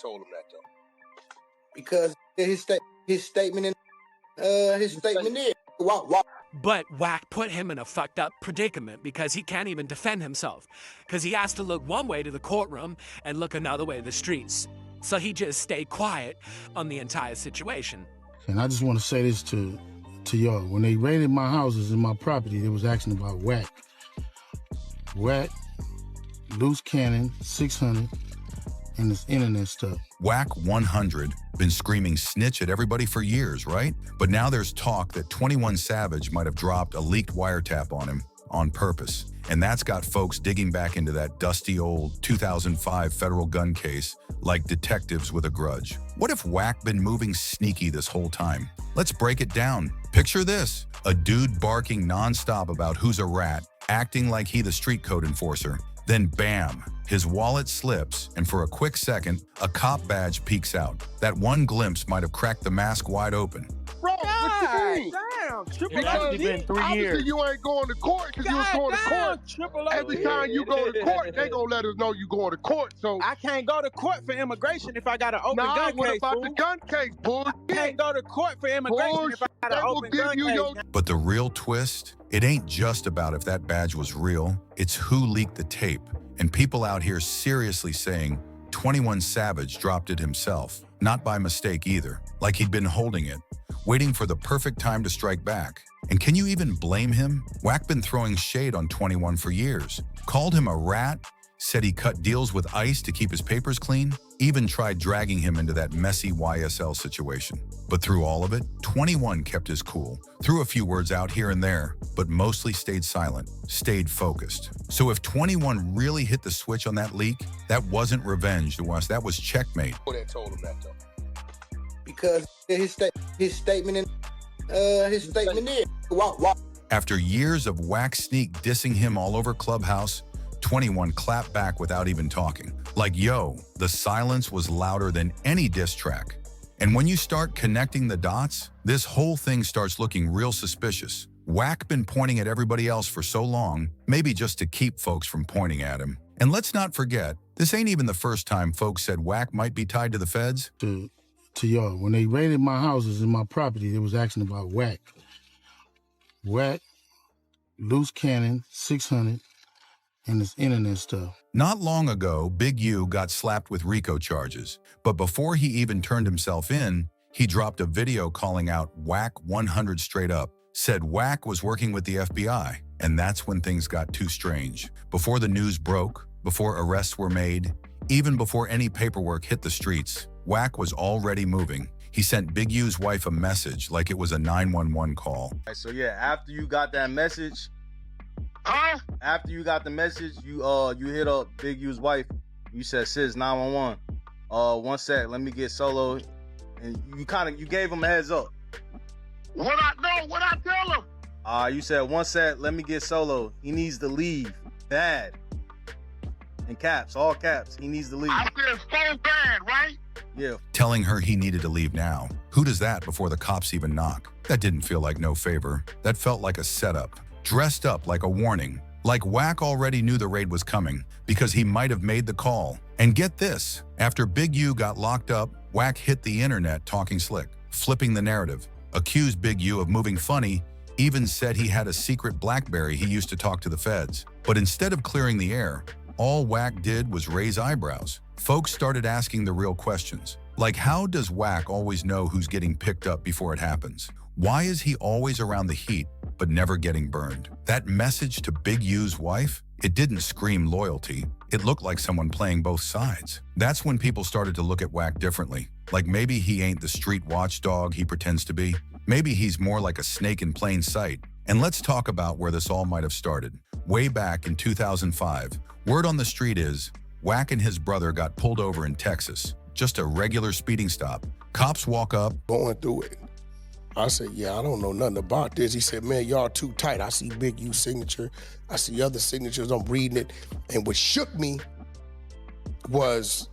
told him that though? Because his statement is why. But Wack put him in a fucked up predicament because he can't even defend himself. Because he has to look one way to the courtroom and look another way to the streets. So he just stayed quiet on the entire situation. And I just want to say this to y'all. When they raided my houses and my property, they was asking about Wack. Wack, loose cannon, 600, and this internet stuff. Wack 100 been screaming snitch at everybody for years, right? But now there's talk that 21 Savage might have dropped a leaked wiretap on him on purpose. And that's got folks digging back into that dusty old 2005 federal gun case like detectives with a grudge. What if Wack been moving sneaky this whole time? Let's break it down. Picture this: a dude barking nonstop about who's a rat, acting like he the street code enforcer. Then bam, his wallet slips, and for a quick second, a cop badge peeks out. That one glimpse might have cracked the mask wide open. Bro, what you mean? Damn, triple Because been 3 years. you ain't going to court because you was going to court. Every time you go to court, they gonna let us know you going to court. So I can't go to court for immigration if I got an open gun case. What about fool? the gun case, bull? I can't go to court for immigration if I got an open gun case. But the real twist, it ain't just about if that badge was real, it's who leaked the tape. And people out here seriously saying 21 Savage dropped it himself, not by mistake either, like he'd been holding it, waiting for the perfect time to strike back. And can you even blame him? Wack been throwing shade on 21 for years, called him a rat, said he cut deals with ICE to keep his papers clean, even tried dragging him into that messy YSL situation. But through all of it, 21 kept his cool, threw a few words out here and there, but mostly stayed silent, stayed focused. So if 21 really hit the switch on that leak, that wasn't revenge to us, that was checkmate. Who that told him that though? Because his statement is why. After years of Wack sneak dissing him all over Clubhouse, 21 clapped back without even talking. Like, yo, the silence was louder than any diss track. And when you start connecting the dots, this whole thing starts looking real suspicious. Wack been pointing at everybody else for so long, maybe just to keep folks from pointing at him. And let's not forget, this ain't even the first time folks said Wack might be tied to the feds. To y'all, when they raided my houses and my property, they was asking about Wack. Wack, loose cannon, 600, and this internet stuff. Not long ago, Big U got slapped with RICO charges, but before he even turned himself in, he dropped a video calling out Wack 100 straight up, said Wack was working with the FBI, and that's when things got too strange. Before the news broke, before arrests were made, even before any paperwork hit the streets, Wack was already moving. He sent Big U's wife a message like it was a 911 call. So yeah, after you got that message, after you got the message, you hit up Big U's wife. You said, "Sis, 911. One sec, let me get solo." And you gave him a heads up. What I tell him? You said, "One sec, let me get solo. He needs to leave. Bad." In caps, all caps. He needs to leave. I said so bad, right? Yeah. Telling her he needed to leave now. Who does that before the cops even knock? That didn't feel like no favor. That felt like a setup. Dressed up like a warning. Like Wack already knew the raid was coming because he might have made the call. And get this, after Big U got locked up, Wack hit the internet talking slick, flipping the narrative, accused Big U of moving funny, even said he had a secret BlackBerry he used to talk to the feds. But instead of clearing the air, all Wack did was raise eyebrows. Folks started asking the real questions, like how does Wack always know who's getting picked up before it happens? Why is he always around the heat, but never getting burned? That message to Big U's wife, it didn't scream loyalty. It looked like someone playing both sides. That's when people started to look at Wack differently. Like maybe he ain't the street watchdog he pretends to be. Maybe he's more like a snake in plain sight. And let's talk about where this all might have started. Way back in 2005, word on the street is Wack and his brother got pulled over in Texas. Just a regular speeding stop. Cops walk up. Going through it. I said, yeah, I don't know nothing about this. He said, man, y'all too tight. I see Big U signature. I see other signatures. I'm reading it. And what shook me was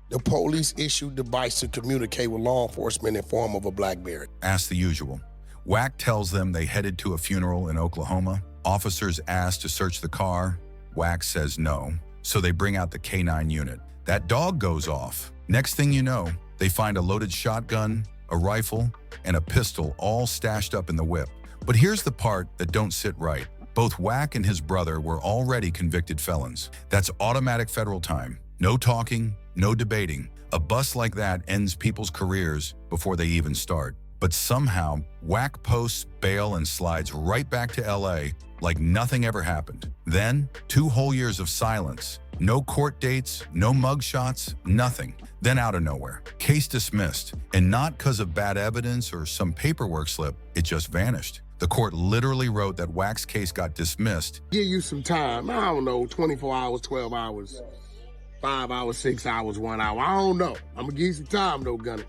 the police issued device to communicate with law enforcement in form of a BlackBerry. Ask the usual. Wack tells them they headed to a funeral in Oklahoma. Officers asked to search the car. Wack says no. So they bring out the K9 unit. That dog goes off. Next thing you know, they find a loaded shotgun, a rifle, and a pistol all stashed up in the whip. But here's the part that don't sit right. Both Wack and his brother were already convicted felons. That's automatic federal time. No talking, no debating. A bust like that ends people's careers before they even start. But somehow, Wack posts bail and slides right back to LA like nothing ever happened. Then, 2 whole years of silence. No court dates, no mugshots, nothing. Then out of nowhere, case dismissed. And not because of bad evidence or some paperwork slip, it just vanished. The court literally wrote that Wack's case got dismissed. Give you some time, I don't know, 24 hours, 12 hours, 5 hours, 6 hours, 1 hour, I don't know. I'm gonna give you some time though, Gunner,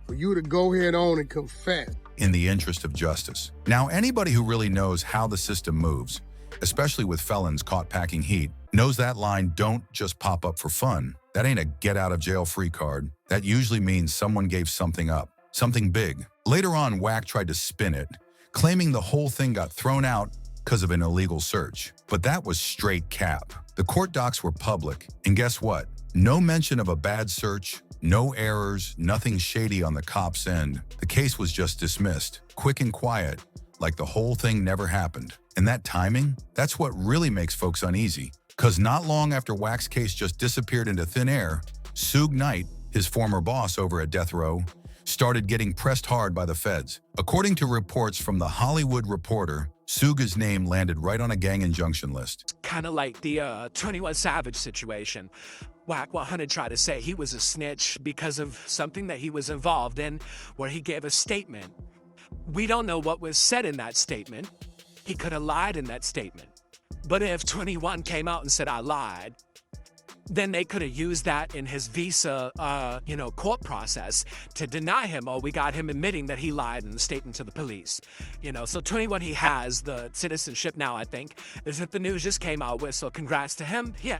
for you to go ahead on and confess. In the interest of justice. Now, anybody who really knows how the system moves, especially with felons caught packing heat, knows that line don't just pop up for fun. That ain't a get-out-of-jail-free card. That usually means someone gave something up, something big. Later on, Wack tried to spin it, claiming the whole thing got thrown out because of an illegal search. But that was straight cap. The court docs were public, and guess what? No mention of a bad search, no errors, nothing shady on the cops' end. The case was just dismissed, quick and quiet, like the whole thing never happened. And that timing, that's what really makes folks uneasy. Because not long after Wack's case just disappeared into thin air, Suge Knight, his former boss over at Death Row, started getting pressed hard by the feds. According to reports from The Hollywood Reporter, Suge's name landed right on a gang injunction list. Kind of like the 21 Savage situation. Wack 100 tried to say he was a snitch because of something that he was involved in where he gave a statement. We don't know what was said in that statement. He could have lied in that statement. But if 21 came out and said, I lied, then they could have used that in his visa, court process to deny him. Oh, we got him admitting that he lied in the statement to the police. So 21, he has the citizenship now, I think. Is that the news just came out with, so congrats to him. Yeah.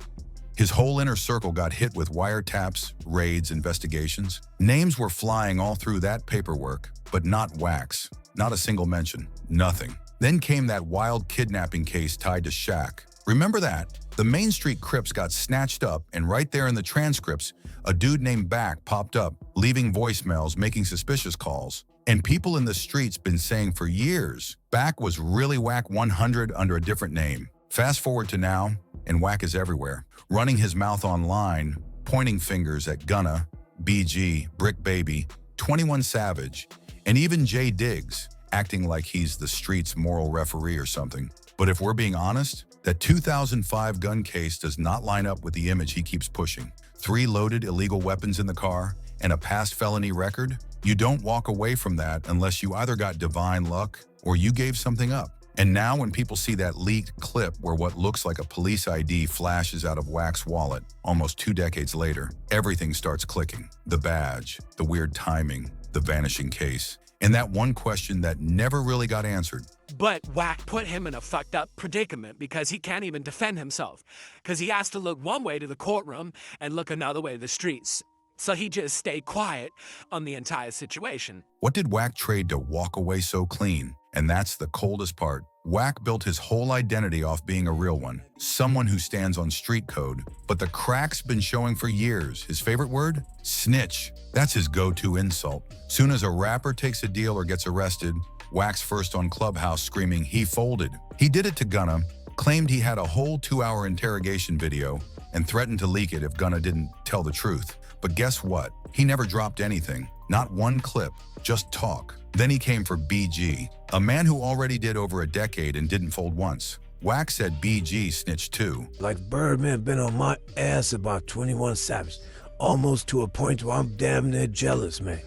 His whole inner circle got hit with wiretaps, raids, investigations. Names were flying all through that paperwork, but not Wack's. Not a single mention. Nothing. Then came that wild kidnapping case tied to Shaq. Remember that? The Main Street Crips got snatched up, and right there in the transcripts, a dude named Back popped up, leaving voicemails, making suspicious calls. And people in the streets been saying for years, Back was really Wack 100 under a different name. Fast forward to now, and Wack is everywhere, running his mouth online, pointing fingers at Gunna, BG, Brick Baby, 21 Savage, and even Jay Diggs, acting like he's the street's moral referee or something. But if we're being honest, that 2005 gun case does not line up with the image he keeps pushing. 3 loaded illegal weapons in the car and a past felony record? You don't walk away from that unless you either got divine luck or you gave something up. And now when people see that leaked clip where what looks like a police ID flashes out of Wack's wallet almost 2 decades later, everything starts clicking. The badge, the weird timing, the vanishing case. And that one question that never really got answered. But Wack put him in a fucked up predicament because he can't even defend himself. Because he has to look one way to the courtroom and look another way to the streets. So he just stayed quiet on the entire situation. What did Wack trade to walk away so clean? And that's the coldest part. Wack built his whole identity off being a real one. Someone who stands on street code. But the crack's been showing for years. His favorite word? Snitch. That's his go-to insult. Soon as a rapper takes a deal or gets arrested, Wack's first on Clubhouse screaming he folded. He did it to Gunna, claimed he had a whole 2-hour interrogation video, and threatened to leak it if Gunna didn't tell the truth. But guess what? He never dropped anything. Not one clip. Just talk. Then he came for BG, a man who already did over a decade and didn't fold once. Wack said BG snitched too. Like Birdman been on my ass about 21 Savage, almost to a point where I'm damn near jealous, man.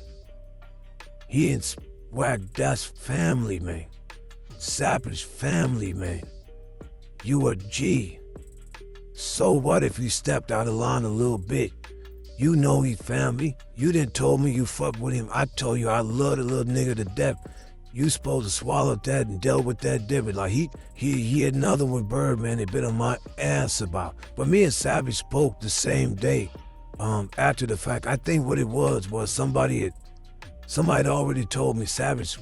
He and Wack, that's family, man. Savage family, man. You a G. So what if you stepped out of line a little bit? You know he family. You didn't told me you fucked with him. I told you I love the little nigga to death. You supposed to swallow that and dealt with that different. Like he had another one, Birdman, they been on my ass about. But me and Savage spoke the same day. After the fact, I think what it was somebody had already told me Savage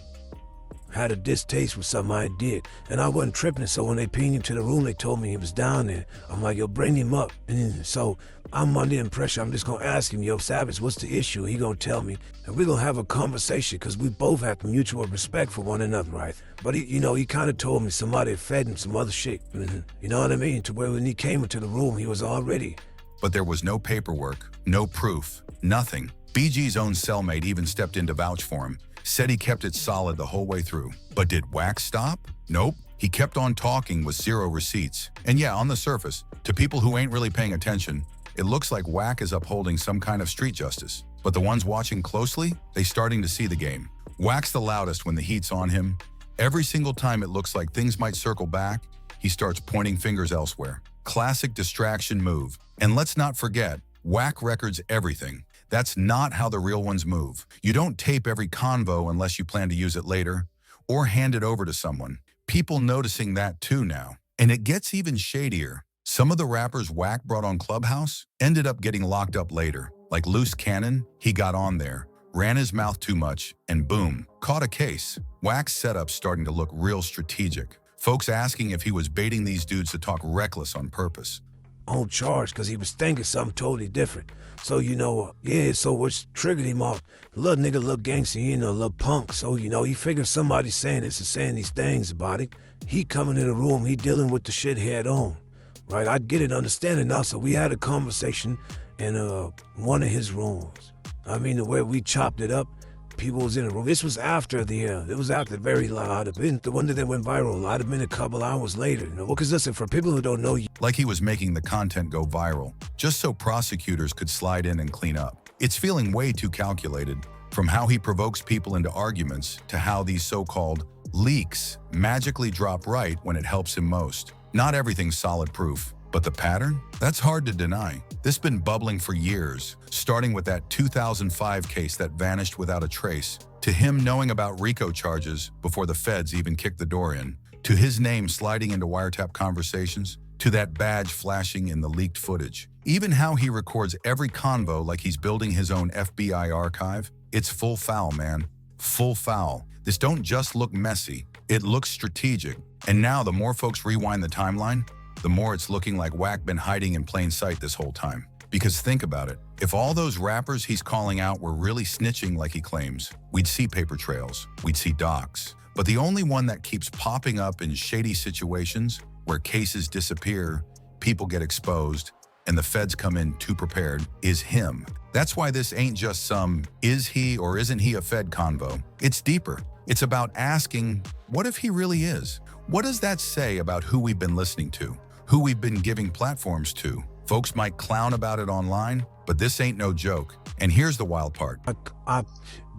had a distaste for something I did. And I wasn't tripping, so when they pinged him to the room, they told me he was down there. I'm like, yo, bring him up. And so I'm under the impression I'm just gonna ask him, yo, Savage, what's the issue? He gonna tell me, and we're gonna have a conversation, because we both have mutual respect for one another, right? But he kind of told me somebody had fed him some other shit. You know what I mean? To where when he came into the room, he was all ready. But there was no paperwork, no proof, nothing. BG's own cellmate even stepped in to vouch for him, said he kept it solid the whole way through. But did Wack stop? Nope. He kept on talking with zero receipts. And yeah, on the surface, to people who ain't really paying attention, it looks like Wack is upholding some kind of street justice. But the ones watching closely, they starting to see the game. Wack's the loudest when the heat's on him. Every single time it looks like things might circle back, he starts pointing fingers elsewhere. Classic distraction move. And let's not forget, Wack records everything. That's not how the real ones move. You don't tape every convo unless you plan to use it later, or hand it over to someone. People noticing that too now. And it gets even shadier. Some of the rappers Wack brought on Clubhouse ended up getting locked up later. Like Loose Cannon, he got on there, ran his mouth too much, and boom, caught a case. Wack's setup starting to look real strategic. Folks asking if he was baiting these dudes to talk reckless on purpose. On charge, because he was thinking something totally different. So, so what's triggered him off? Little nigga, little gangster, little punk. So, he figured somebody saying this and saying these things about it. He coming in the room, he dealing with the shit head on. Right, I get it, understand it now. So we had a conversation in one of his rooms. I mean, the way we chopped it up, people was in the room. This was after it was after very loud. The one that went viral. I'd have been a couple hours later. Because listen, for people who don't know, like he was making the content go viral, just so prosecutors could slide in and clean up. It's feeling way too calculated, from how he provokes people into arguments to how these so-called leaks magically drop right when it helps him most. Not everything's solid proof, but the pattern? That's hard to deny. This has been bubbling for years, starting with that 2005 case that vanished without a trace, to him knowing about RICO charges before the feds even kicked the door in, to his name sliding into wiretap conversations, to that badge flashing in the leaked footage. Even how he records every convo like he's building his own FBI archive. It's full foul, man. Full foul. This don't just look messy, it looks strategic. And now the more folks rewind the timeline, the more it's looking like Wack been hiding in plain sight this whole time. Because think about it, if all those rappers he's calling out were really snitching like he claims, we'd see paper trails, we'd see docs. But the only one that keeps popping up in shady situations where cases disappear, people get exposed, and the feds come in too prepared is him. That's why this ain't just some is he or isn't he a Fed convo. It's deeper. It's about asking, what if he really is? What does that say about who we've been listening to, who we've been giving platforms to? Folks might clown about it online, but this ain't no joke. And here's the wild part.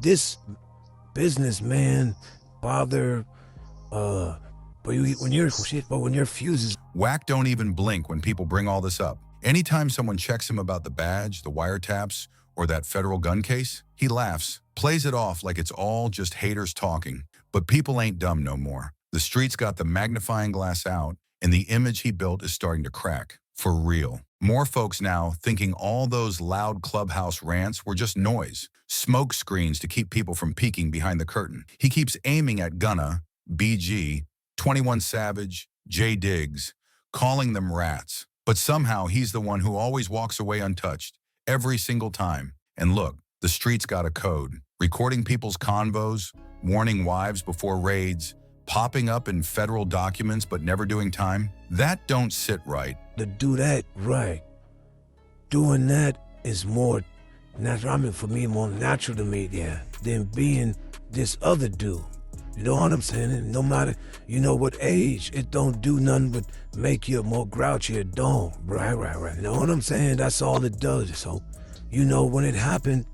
This businessman, father, but when your fuses. Wack don't even blink when people bring all this up. Anytime someone checks him about the badge, the wiretaps, or that federal gun case, he laughs, plays it off like it's all just haters talking. But people ain't dumb no more. The streets got the magnifying glass out, and the image he built is starting to crack. For real. More folks now thinking all those loud clubhouse rants were just noise, smoke screens to keep people from peeking behind the curtain. He keeps aiming at Gunna, BG, 21 Savage, J Diggs, calling them rats. But somehow he's the one who always walks away untouched, every single time. And look, the streets got a code. Recording people's convos, warning wives before raids, popping up in federal documents but never doing time. That don't sit right. To do that right, doing that is more natural. I mean, for me, more natural to me, than being this other dude. You know what I'm saying? And no matter, what age, it don't do nothing but make you a more grouchy dome. Right. You know what I'm saying? That's all it does. So, when it happened,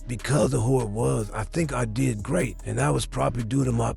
because of who it was, I think I did great. And that was probably due to my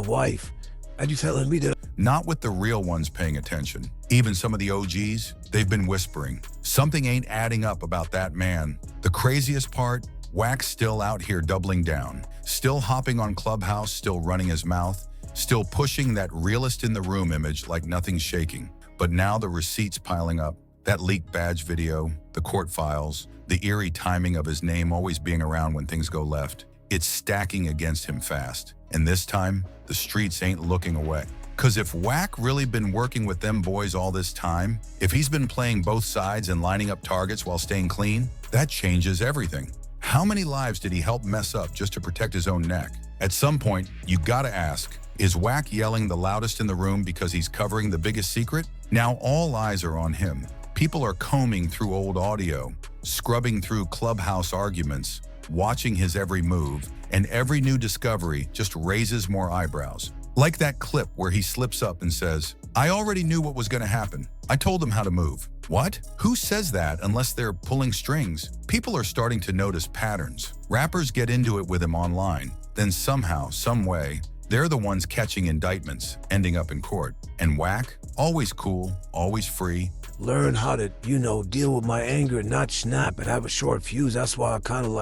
wife. Are you telling me that? Not with the real ones paying attention. Even some of the OGs, they've been whispering. Something ain't adding up about that man. The craziest part, Wack's still out here doubling down. Still hopping on Clubhouse, still running his mouth, still pushing that realest in the room image like nothing's shaking. But now the receipts piling up, that leaked badge video, the court files, the eerie timing of his name always being around when things go left. it's stacking against him fast. And this time, the streets ain't looking away. Cause if Wack really been working with them boys all this time, if he's been playing both sides and lining up targets while staying clean, that changes everything. How many lives did he help mess up just to protect his own neck? At some point, you gotta ask, is Wack yelling the loudest in the room because he's covering the biggest secret? Now all eyes are on him. People are combing through old audio, scrubbing through clubhouse arguments, watching his every move, and every new discovery just raises more eyebrows. Like that clip where he slips up and says, "I already knew what was gonna happen. I told them how to move." What? Who says that unless they're pulling strings? People are starting to notice patterns. Rappers get into it with him online, then somehow, some way, they're the ones catching indictments, ending up in court. And Wack, always cool, always free. Learn how to, deal with my anger and not snap and have a short fuse. That's why I kind of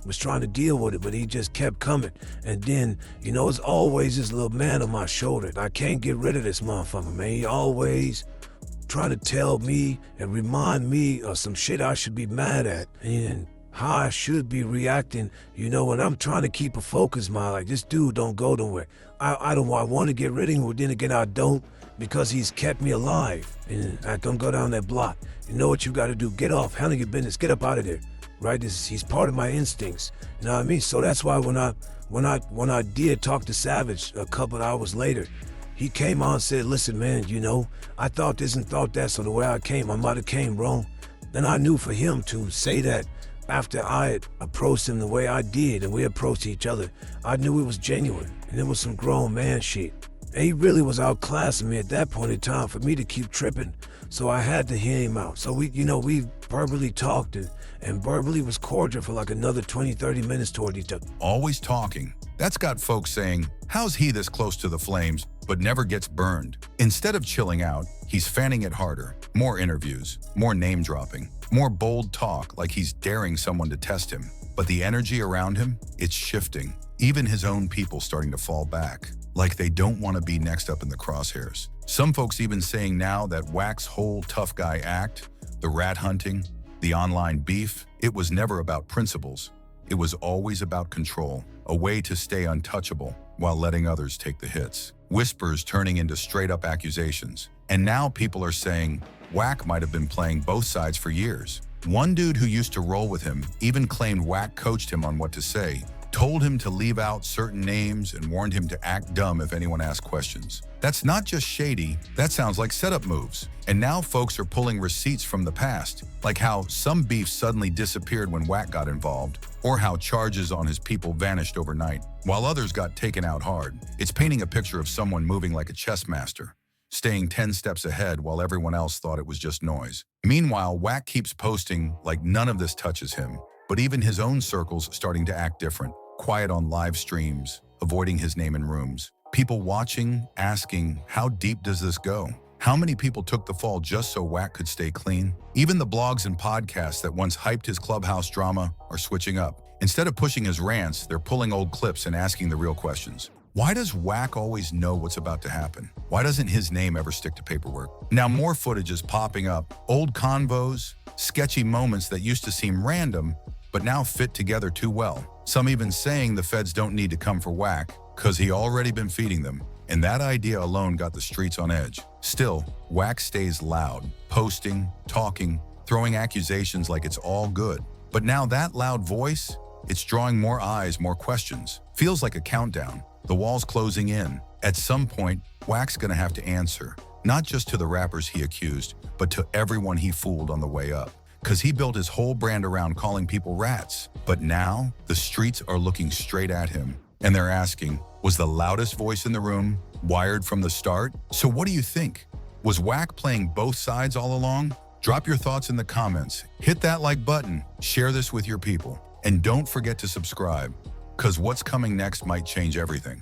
was trying to deal with it, but he just kept coming. And then, it's always this little man on my shoulder. I can't get rid of this motherfucker, man. He always trying to tell me and remind me of some shit I should be mad at and how I should be reacting, when I'm trying to keep a focus, man. Like, this dude don't go nowhere. I want to get rid of him, but then again, I don't, because he's kept me alive. And I don't go down that block. You know what you got to do? Get off, handle your business, get up out of there, right? He's part of my instincts, you know what I mean? So that's why when I did talk to Savage a couple of hours later, he came on and said, "Listen, man, I thought this and thought that, so the way I came, I might have came wrong." Then I knew for him to say that after I had approached him the way I did and we approached each other, I knew it was genuine and it was some grown man shit. And he really was outclassing me at that point in time for me to keep tripping. So I had to hear him out. So we verbally talked and verbally was cordial for like another 20, 30 minutes toward each other. Always talking. That's got folks saying, how's he this close to the flames, but never gets burned? Instead of chilling out, he's fanning it harder. More interviews, more name dropping, more bold talk like he's daring someone to test him. But the energy around him, it's shifting. Even his own people starting to fall back, like they don't want to be next up in the crosshairs. Some folks even saying now that Wack's whole tough guy act, the rat hunting, the online beef, it was never about principles. It was always about control, a way to stay untouchable while letting others take the hits. Whispers turning into straight-up accusations. And now people are saying Wack might have been playing both sides for years. One dude who used to roll with him even claimed Wack coached him on what to say, told him to leave out certain names, and warned him to act dumb if anyone asked questions. That's not just shady, that sounds like setup moves. And now folks are pulling receipts from the past, like how some beef suddenly disappeared when Wack got involved, or how charges on his people vanished overnight, while others got taken out hard. It's painting a picture of someone moving like a chess master, staying 10 steps ahead while everyone else thought it was just noise. Meanwhile, Wack keeps posting like none of this touches him, but even his own circle's starting to act different. Quiet on live streams, avoiding his name in rooms. People watching, asking, how deep does this go? How many people took the fall just so Wack could stay clean? Even the blogs and podcasts that once hyped his clubhouse drama are switching up. Instead of pushing his rants, they're pulling old clips and asking the real questions. Why does Wack always know what's about to happen? Why doesn't his name ever stick to paperwork? Now more footage is popping up. Old convos, sketchy moments that used to seem random, but now fit together too well. Some even saying the feds don't need to come for Wack, cause he already been feeding them. And that idea alone got the streets on edge. Still, Wack stays loud, posting, talking, throwing accusations like it's all good. But now that loud voice, it's drawing more eyes, more questions. Feels like a countdown. The wall's closing in. At some point, Wack's gonna have to answer, not just to the rappers he accused, but to everyone he fooled on the way up. Cause he built his whole brand around calling people rats. But now, the streets are looking straight at him. And they're asking, was the loudest voice in the room wired from the start? So what do you think? Was Wack playing both sides all along? Drop your thoughts in the comments. Hit that like button, share this with your people. And don't forget to subscribe, cause what's coming next might change everything.